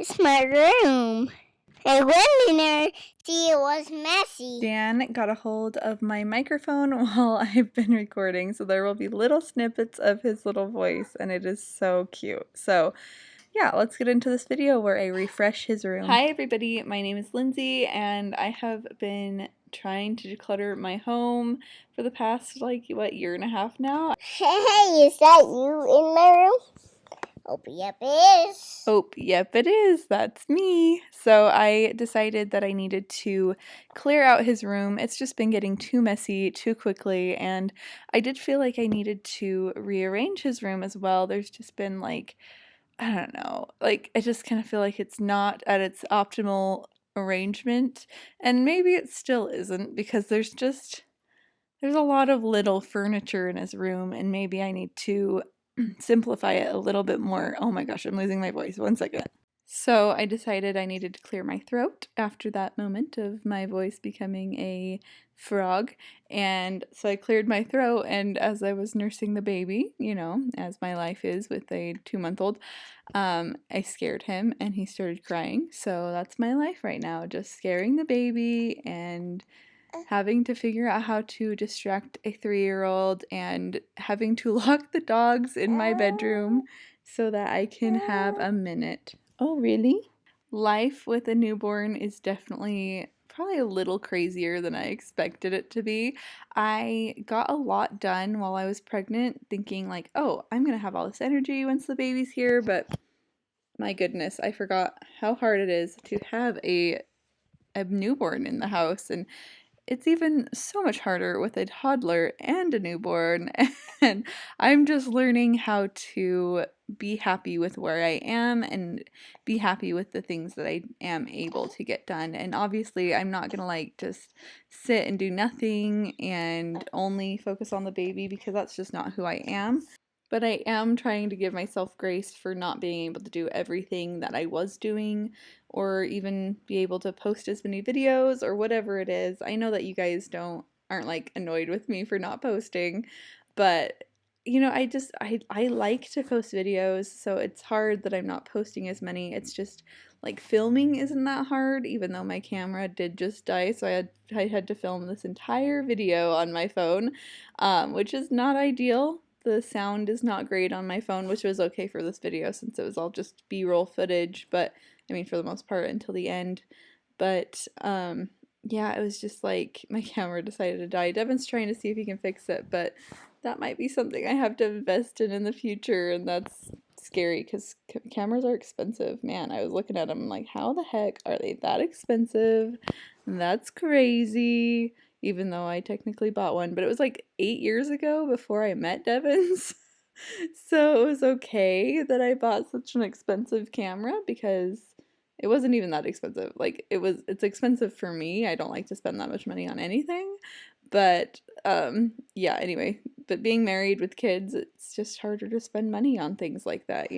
It's my room. I went in there, see it was messy. Dan got a hold of my microphone while I've been recording, so there will be little snippets of his little voice, and it is so cute. So yeah, let's get into this video where I refresh his room. Hi everybody, my name is Lindsay, and I have been trying to declutter my home for the past, year and a half now. Hey, is that you in my room? Oh, yep, it is. Oh, yep, it is. That's me. So I decided that I needed to clear out his room. It's just been getting too messy too quickly, and I did feel like I needed to rearrange his room as well. There's just been I don't know, I just kind of feel like it's not at its optimal arrangement, and maybe it still isn't because there's a lot of little furniture in his room, and maybe I need to simplify it a little bit more. Oh my gosh, I'm losing my voice. 1 second. So I decided I needed to clear my throat after that moment of my voice becoming a frog. And so I cleared my throat, and as I was nursing the baby, as my life is with a 2-month-old, I scared him and he started crying. So that's my life right now, just scaring the baby and having to figure out how to distract a 3-year-old and having to lock the dogs in my bedroom so that I can have a minute. Oh, really? Life with a newborn is definitely probably a little crazier than I expected it to be. I got a lot done while I was pregnant, thinking oh, I'm going to have all this energy once the baby's here, but my goodness, I forgot how hard it is to have a newborn in the house, and it's even so much harder with a toddler and a newborn, and I'm just learning how to be happy with where I am and be happy with the things that I am able to get done. And obviously, I'm not gonna just sit and do nothing and only focus on the baby because that's just not who I am. But I am trying to give myself grace for not being able to do everything that I was doing or even be able to post as many videos or whatever it is. I know that you guys aren't annoyed with me for not posting, but I like to post videos, so it's hard that I'm not posting as many. It's just filming isn't that hard, even though my camera did just die, so I had to film this entire video on my phone, which is not ideal. The sound is not great on my phone, which was okay for this video since it was all just B-roll footage, but I mean for the most part until the end. But yeah, it was just my camera decided to die. Devin's trying to see if he can fix it, but that might be something I have to invest in the future, and that's scary because cameras are expensive. Man, I was looking at them how the heck are they that expensive? That's crazy. Even though I technically bought one, but it was 8 years ago before I met Devins. So it was okay that I bought such an expensive camera because it wasn't even that expensive. It's expensive for me. I don't like to spend that much money on anything. But yeah, anyway, but being married with kids, it's just harder to spend money on things like that,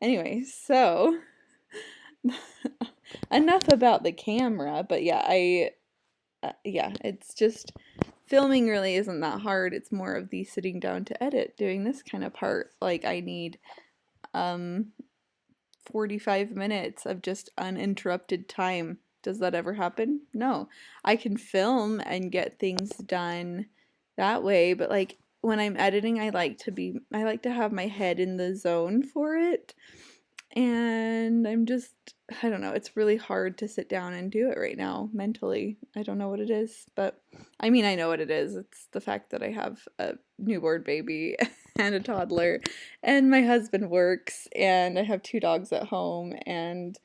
Anyway, so enough about the camera, but yeah, yeah, it's just filming really isn't that hard. It's more of the sitting down to edit, doing this kind of part. I need 45 minutes of just uninterrupted time. Does that ever happen? No. I can film and get things done that way, but when I'm editing, I like to have my head in the zone for it. And I don't know, it's really hard to sit down and do it right now mentally. I don't know what it is, but I mean, I know what it is. It's the fact that I have a newborn baby and a toddler, and my husband works, and I have 2 dogs at home, and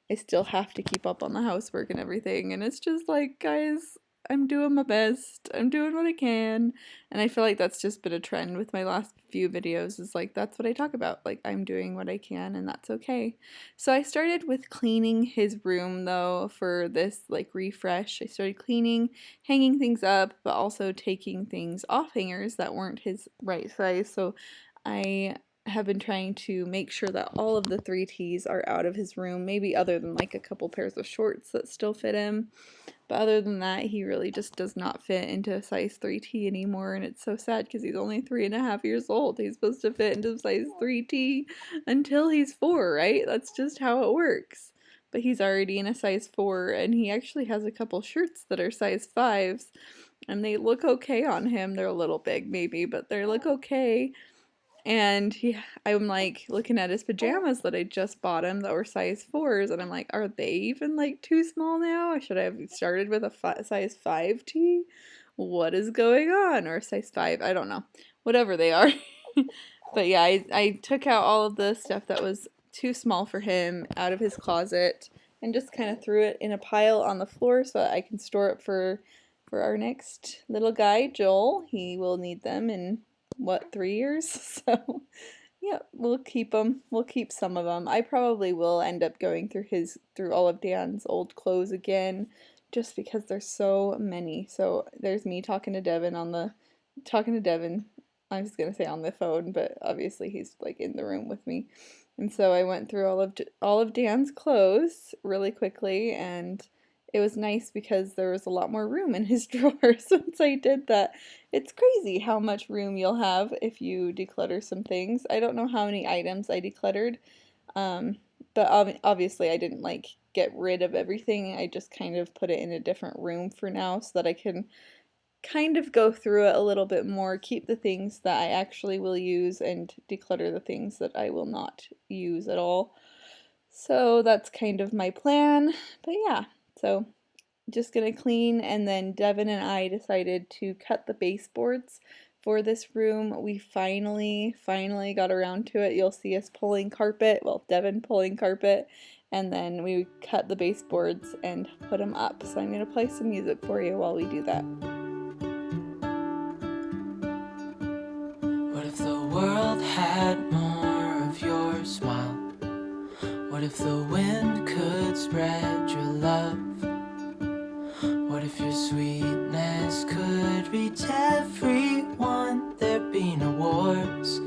I still have to keep up on the housework and everything. And it's just guys, I'm doing my best. I'm doing what I can. And I feel like that's just been a trend with my last few videos is that's what I talk about. I'm doing what I can and that's okay. So I started with cleaning his room though for this refresh. I started cleaning, hanging things up, but also taking things off hangers that weren't his right size. So I have been trying to make sure that all of the 3Ts are out of his room, maybe other than like a couple pairs of shorts that still fit him. But other than that, he really just does not fit into a size 3T anymore, and it's so sad because he's only 3.5 years old. He's supposed to fit into size 3T until he's 4, right? That's just how it works. But he's already in a size 4, and he actually has a couple shirts that are size 5s, and they look okay on him. They're a little big, maybe, but they look okay. And I'm like looking at his pajamas that I just bought him that were size 4s, and I'm like, are they even like too small now? Should I have started with a size 5T? What is going on? Or size 5? I don't know. Whatever they are. But yeah, I took out all of the stuff that was too small for him out of his closet and just kind of threw it in a pile on the floor so that I can store it for our next little guy, Joel. He will need them in 3 years? So yeah, we'll keep them. We'll keep some of them. I probably will end up going through all of Dan's old clothes again, just because there's so many. So there's me talking to Devin. I was gonna say on the phone, but obviously he's like in the room with me. And so I went through all of Dan's clothes really quickly, and it was nice because there was a lot more room in his drawers once I did that. It's crazy how much room you'll have if you declutter some things. I don't know how many items I decluttered, but obviously I didn't like get rid of everything. I just kind of put it in a different room for now so that I can kind of go through it a little bit more, keep the things that I actually will use and declutter the things that I will not use at all. So that's kind of my plan. But yeah, so just gonna clean, and then Devin and I decided to cut the baseboards for this room. We finally got around to it. You'll see us pulling carpet, well, Devin pulling carpet, and then we cut the baseboards and put them up. So I'm gonna play some music for you while we do that. What if the world had more of your smile? What if the wind could spread your love? What if your sweetness could reach everyone? There'd be no wars.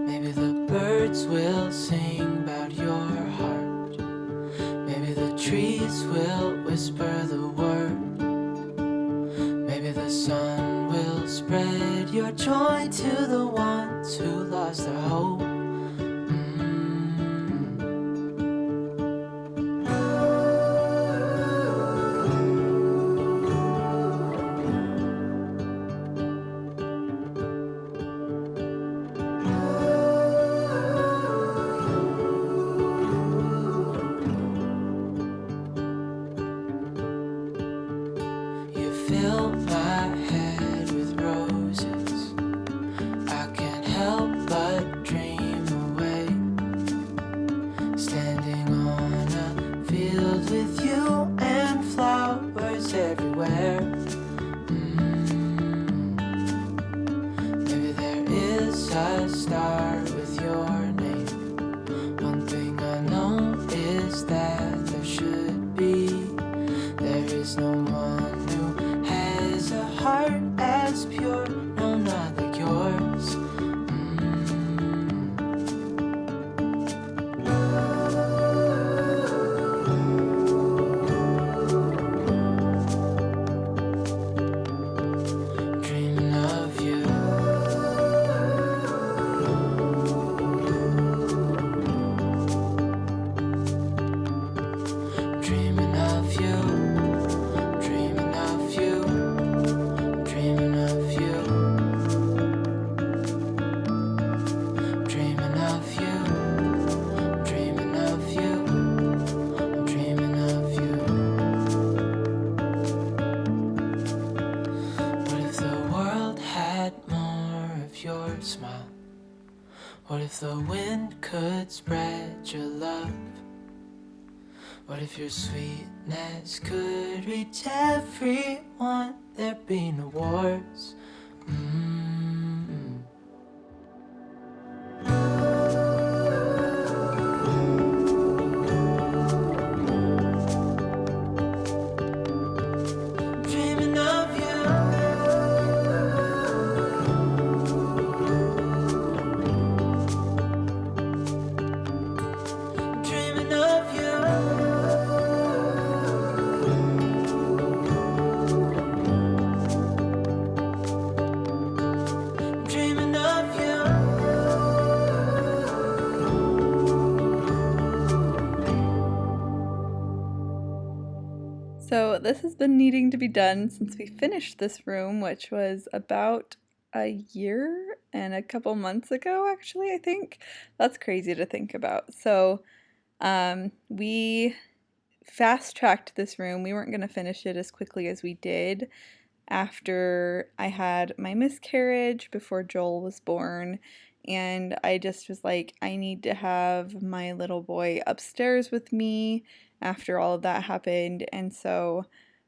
Maybe the birds will sing about your heart. Maybe the trees will whisper the word. Maybe the sun will spread your joy to the ones who lost their hope. Fill my head with roses. I can't help but dream away. Standing on a field with you and flowers everywhere. Maybe there is a star with your name. One thing I know is that there should be. There is no one a heart as pure, no, not like yours. Dreaming of you. Dreaming of you. Smile. What if the wind could spread your love? What if your sweetness could reach everyone? There'd be no wars. Dreaming of you. So this has been needing to be done since we finished this room, which was about a year and a couple months ago, actually, I think. That's crazy to think about. So we fast-tracked this room. We weren't going to finish it as quickly as we did after I had my miscarriage, before Joel was born, and I just was like, I need to have my little boy upstairs with me after all of that happened, and so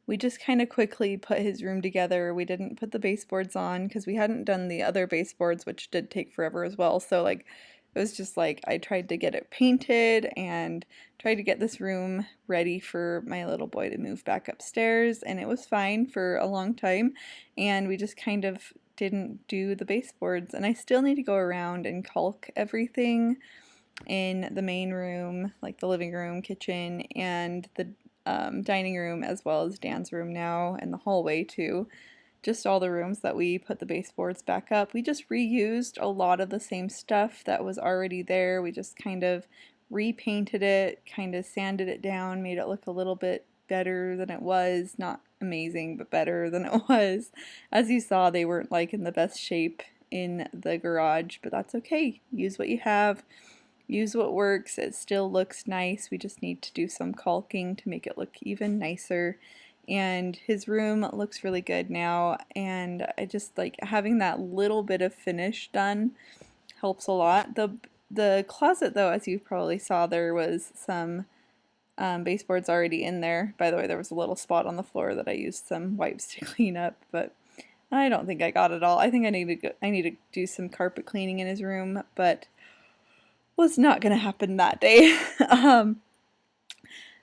we just kind of quickly put his room together. We didn't put the baseboards on because we hadn't done the other baseboards, which did take forever as well, so like it was just like I tried to get it painted and tried to get this room ready for my little boy to move back upstairs, and it was fine for a long time, and we just kind of didn't do the baseboards, and I still need to go around and caulk everything in the main room, like the living room, kitchen, and the dining room, as well as Dan's room now, and the hallway too. Just all the rooms that we put the baseboards back up. We just reused a lot of the same stuff that was already there. We just kind of repainted it, kind of sanded it down, made it look a little bit better than it was. Not amazing, but better than it was. As you saw, they weren't like in the best shape in the garage, but that's okay. Use what you have. Use what works. It still looks nice. We just need to do some caulking to make it look even nicer. And his room looks really good now, and I just like having that little bit of finish done helps a lot. The closet, though, as you probably saw, there was some baseboards already in there. By the way, there was a little spot on the floor that I used some wipes to clean up, but I don't think I got it all. I think I need to do some carpet cleaning in his room, but was not going to happen that day.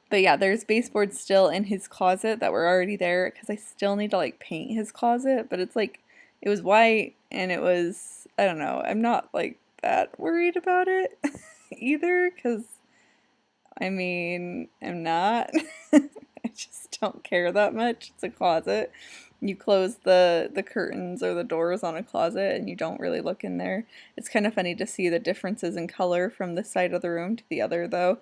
But yeah, there's baseboards still in his closet that were already there because I still need to like paint his closet, but it's like it was white and it was, I don't know, I'm not like that worried about it either because I mean, I'm not. I just don't care that much. It's a closet. You close the curtains or the doors on a closet and you don't really look in there. It's kind of funny to see the differences in color from this side of the room to the other though.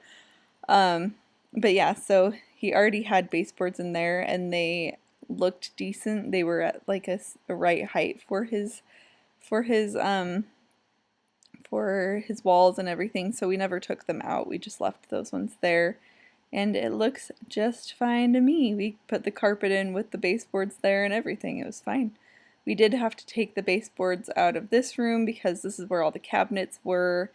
But yeah, so he already had baseboards in there and they looked decent. They were at like a right height for his walls and everything, so we never took them out. We just left those ones there. And it looks just fine to me. We put the carpet in with the baseboards there and everything. It was fine. We did have to take the baseboards out of this room because this is where all the cabinets were,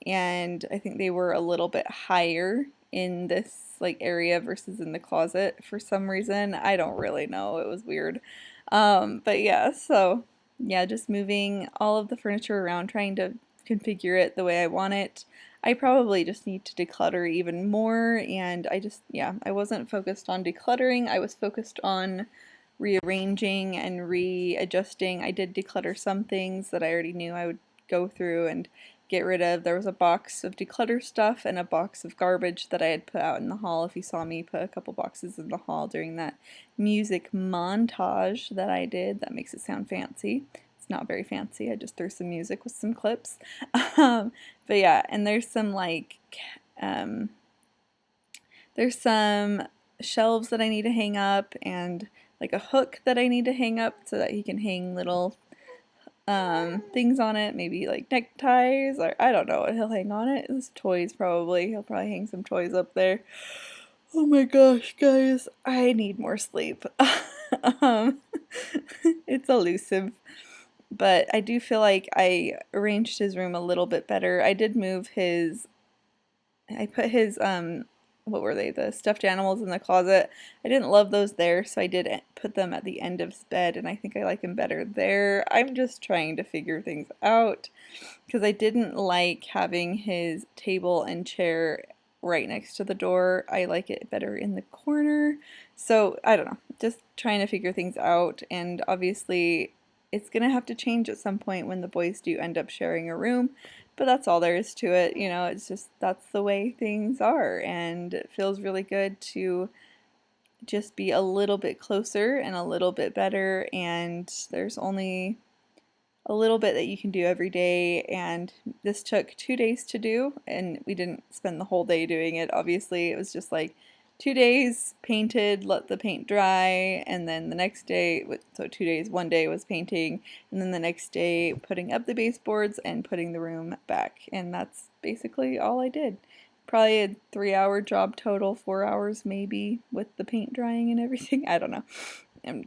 and I think they were a little bit higher in this like area versus in the closet for some reason. I don't really know. It was weird. But yeah, so yeah, just moving all of the furniture around, trying to configure it the way I want it. I probably just need to declutter even more, and I wasn't focused on decluttering. I was focused on rearranging and readjusting. I did declutter some things that I already knew I would go through and get rid of. There was a box of declutter stuff and a box of garbage that I had put out in the hall. If you saw me put a couple boxes in the hall during that music montage that I did, that makes it sound fancy. It's not very fancy. I just threw some music with some clips. But yeah, and there's some there's some shelves that I need to hang up and like a hook that I need to hang up so that he can hang little things on it, maybe like neckties, or I don't know what he'll hang on it. His toys probably. He'll probably hang some toys up there. Oh my gosh, guys, I need more sleep. um, it's elusive. But I do feel like I arranged his room a little bit better. I did move I put his, what were they, the stuffed animals in the closet. I didn't love those there, so I did put them at the end of his bed, and I think I like him better there. I'm just trying to figure things out, because I didn't like having his table and chair right next to the door. I like it better in the corner. So, I don't know, just trying to figure things out, and obviously it's going to have to change at some point when the boys do end up sharing a room, but that's all there is to it. It's just that's the way things are, and it feels really good to just be a little bit closer and a little bit better, and there's only a little bit that you can do every day, and this took 2 days to do, and we didn't spend the whole day doing it. Obviously, it was just like 2 days painted, let the paint dry, and then the next day, so 2 days, 1 day was painting, and then the next day putting up the baseboards and putting the room back. And that's basically all I did. Probably a 3-hour job total, 4 hours maybe, with the paint drying and everything. I don't know.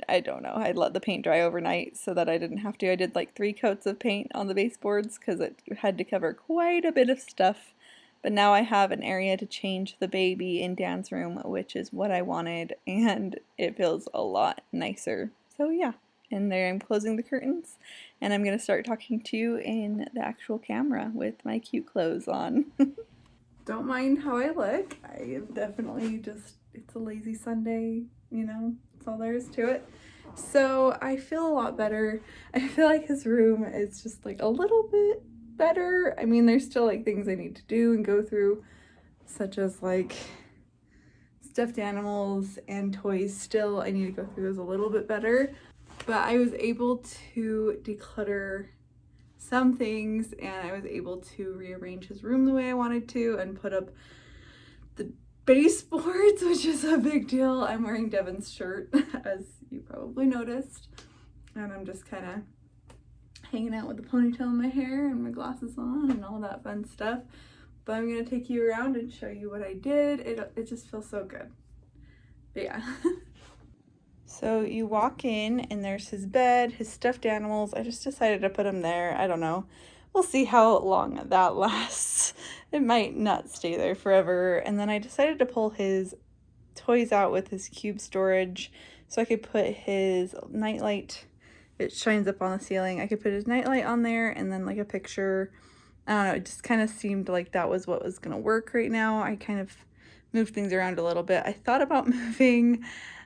I don't know. I let the paint dry overnight so that I didn't have to. I did like 3 coats of paint on the baseboards because it had to cover quite a bit of stuff. But now I have an area to change the baby in Dan's room, which is what I wanted, and it feels a lot nicer. So yeah, and there I'm closing the curtains, and I'm going to start talking to you in the actual camera with my cute clothes on. Don't mind how I look. I am definitely just, it's a lazy Sunday, you know, that's all there is to it. So I feel a lot better. I feel like his room is just like a little bit better. I mean, there's still like things I need to do and go through, such as like stuffed animals and toys. Still, I need to go through those a little bit better. But I was able to declutter some things, and I was able to rearrange his room the way I wanted to and put up the baseboards, which is a big deal. I'm wearing Devin's shirt, as you probably noticed, and I'm just kind of hanging out with the ponytail in my hair and my glasses on and all that fun stuff. But I'm gonna take you around and show you what I did. It just feels so good. But yeah. So you walk in and there's his bed, his stuffed animals. I just decided to put him there. I don't know. We'll see how long that lasts. It might not stay there forever. And then I decided to pull his toys out with his cube storage so I could put his nightlight. It shines up on the ceiling. I could put his nightlight on there and then like a picture. I don't know, it just kind of seemed like that was what was gonna work right now. I kind of moved things around a little bit. I thought about moving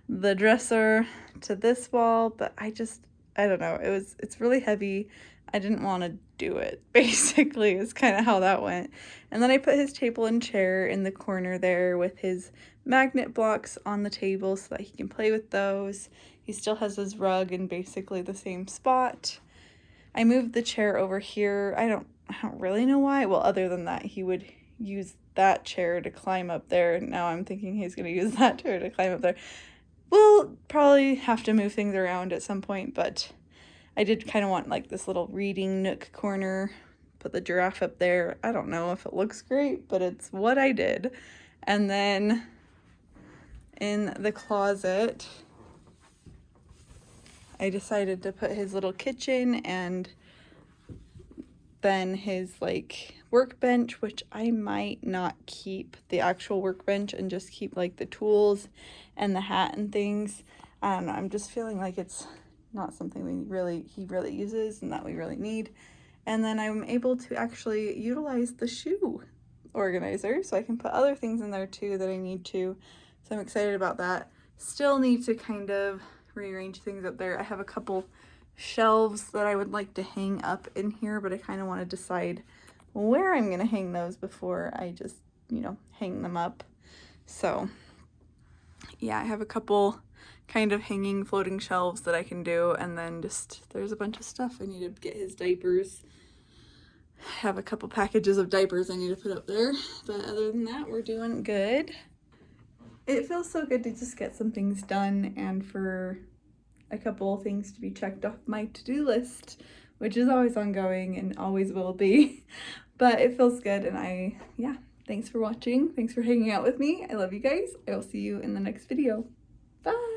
the dresser to this wall, but I don't know. It's really heavy. I didn't want to do it, basically, is kind of how that went. And then I put his table and chair in the corner there with his magnet blocks on the table so that he can play with those. He still has his rug in basically the same spot. I moved the chair over here. I don't really know why. Well, other than that, he would use that chair to climb up there. Now I'm thinking he's going to use that chair to climb up there. We'll probably have to move things around at some point, but I did kind of want like this little reading nook corner. Put the giraffe up there. I don't know if it looks great, but it's what I did. And then in the closet, I decided to put his little kitchen and then his like workbench, which I might not keep the actual workbench and just keep like the tools and the hat and things. I don't know, I'm just feeling like it's not something he really uses and that we really need. And then I'm able to actually utilize the shoe organizer so I can put other things in there too that I need to. So I'm excited about that. Still need to kind of rearrange things up there. I have a couple shelves that I would like to hang up in here, but I kind of want to decide where I'm going to hang those before I just, you know, hang them up. So yeah, I have a couple kind of hanging floating shelves that I can do, and then just there's a bunch of stuff. I need to get his diapers. I have a couple packages of diapers I need to put up there, but other than that, we're doing good. It feels so good to just get some things done and for a couple of things to be checked off my to-do list, which is always ongoing and always will be, but it feels good. And thanks for watching. Thanks for hanging out with me. I love you guys. I will see you in the next video. Bye.